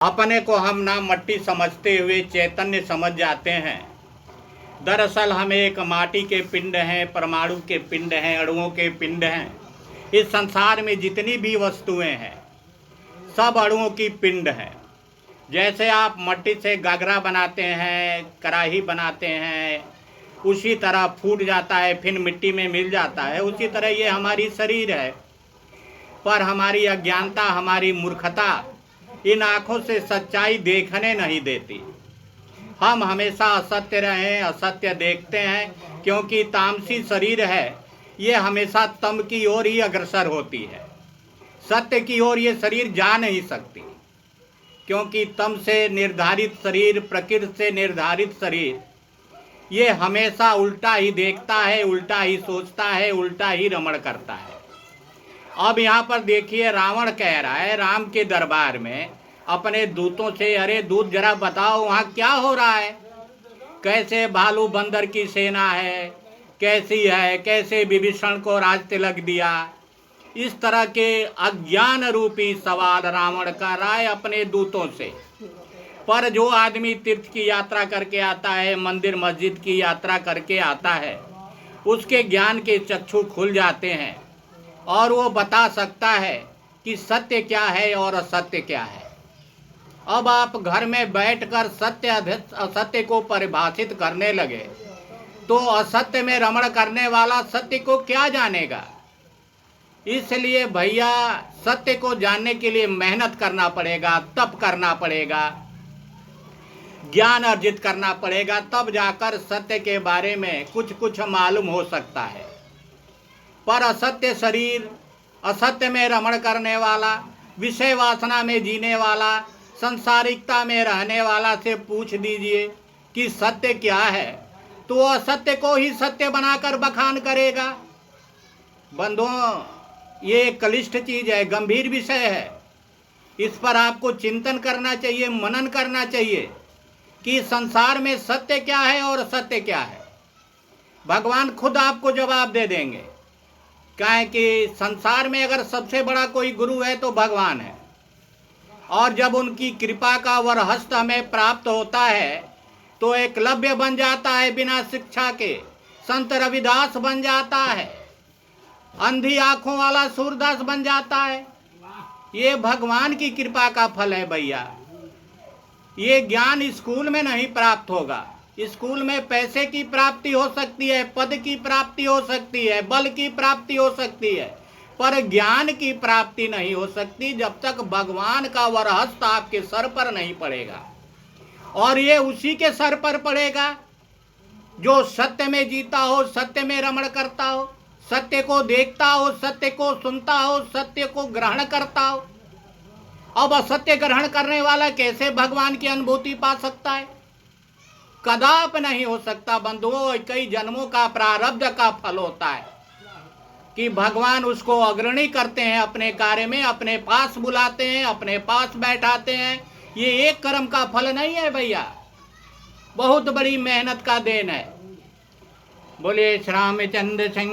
अपने को हम ना मट्टी समझते हुए चैतन्य समझ जाते हैं। दरअसल हम एक माटी के पिंड हैं, परमाणु के पिंड हैं, अणुओं के पिंड हैं। इस संसार में जितनी भी वस्तुएं हैं सब अणुओं की पिंड हैं। जैसे आप मट्टी से गागरा बनाते हैं, कढ़ाई बनाते हैं, उसी तरह फूट जाता है, फिर मिट्टी में मिल जाता है। उसी तरह ये हमारी शरीर है, पर हमारी अज्ञानता, हमारी मूर्खता इन आँखों से सच्चाई देखने नहीं देती। हम हमेशा असत्य रहें, असत्य देखते हैं, क्योंकि तामसी शरीर है, ये हमेशा तम की ओर ही अग्रसर होती है। सत्य की ओर ये शरीर जा नहीं सकती, क्योंकि तम से निर्धारित शरीर, प्रकृति से निर्धारित शरीर, ये हमेशा उल्टा ही देखता है, उल्टा ही सोचता है, उल्टा ही रमण करता है। अब यहाँ पर देखिए, रावण कह रहा है राम के दरबार में अपने दूतों से, अरे दूत जरा बताओ वहाँ क्या हो रहा है, कैसे भालू बंदर की सेना है, कैसी है, कैसे विभीषण को राज तिलक दिया। इस तरह के अज्ञान रूपी सवाल रावण कर रहा है अपने दूतों से। पर जो आदमी तीर्थ की यात्रा करके आता है, मंदिर मस्जिद की यात्रा करके आता है, उसके ज्ञान के चक्षु खुल जाते हैं और वो बता सकता है कि सत्य क्या है और असत्य क्या है। अब आप घर में बैठकर सत्य असत्य को परिभाषित करने लगे तो असत्य में रमण करने वाला सत्य को क्या जानेगा। इसलिए भैया, सत्य को जानने के लिए मेहनत करना पड़ेगा, तप करना पड़ेगा, ज्ञान अर्जित करना पड़ेगा, तब जाकर सत्य के बारे में कुछ मालूम हो सकता है। पर असत्य शरीर, असत्य में रमण करने वाला, विषय वासना में जीने वाला, संसारिकता में रहने वाला से पूछ दीजिए कि सत्य क्या है, तो वो असत्य को ही सत्य बनाकर बखान करेगा। बंधुओं, ये क्लिष्ट चीज है, गंभीर विषय है। इस पर आपको चिंतन करना चाहिए, मनन करना चाहिए कि संसार में सत्य क्या है और असत्य क्या है। भगवान खुद आपको जवाब दे देंगे। क्या कि संसार में अगर सबसे बड़ा कोई गुरु है तो भगवान है, और जब उनकी कृपा का वरहस्त हमें प्राप्त होता है तो एकलव्य बन जाता है, बिना शिक्षा के संत रविदास बन जाता है, अंधी आंखों वाला सूरदास बन जाता है। ये भगवान की कृपा का फल है भैया। ये ज्ञान स्कूल में नहीं प्राप्त होगा। स्कूल में पैसे की प्राप्ति हो सकती है, पद की प्राप्ति हो सकती है, बल की प्राप्ति हो सकती है, पर ज्ञान की प्राप्ति नहीं हो सकती जब तक भगवान का वरहस्त आपके सर पर नहीं पड़ेगा। और ये उसी के सर पर पड़ेगा जो सत्य में जीता हो, सत्य में रमण करता हो, सत्य को देखता हो, सत्य को सुनता हो, सत्य को ग्रहण करता हो। अब असत्य ग्रहण करने वाला कैसे भगवान की अनुभूति पा सकता है? कदापि नहीं हो सकता बंधुओं। कई जन्मों का प्रारब्ध का फल होता है कि भगवान उसको अग्रणी करते हैं, अपने कार्य में अपने पास बुलाते हैं, अपने पास बैठाते हैं। ये एक कर्म का फल नहीं है भैया, बहुत बड़ी मेहनत का देन है। बोले श्री रामचंद्र सिंह।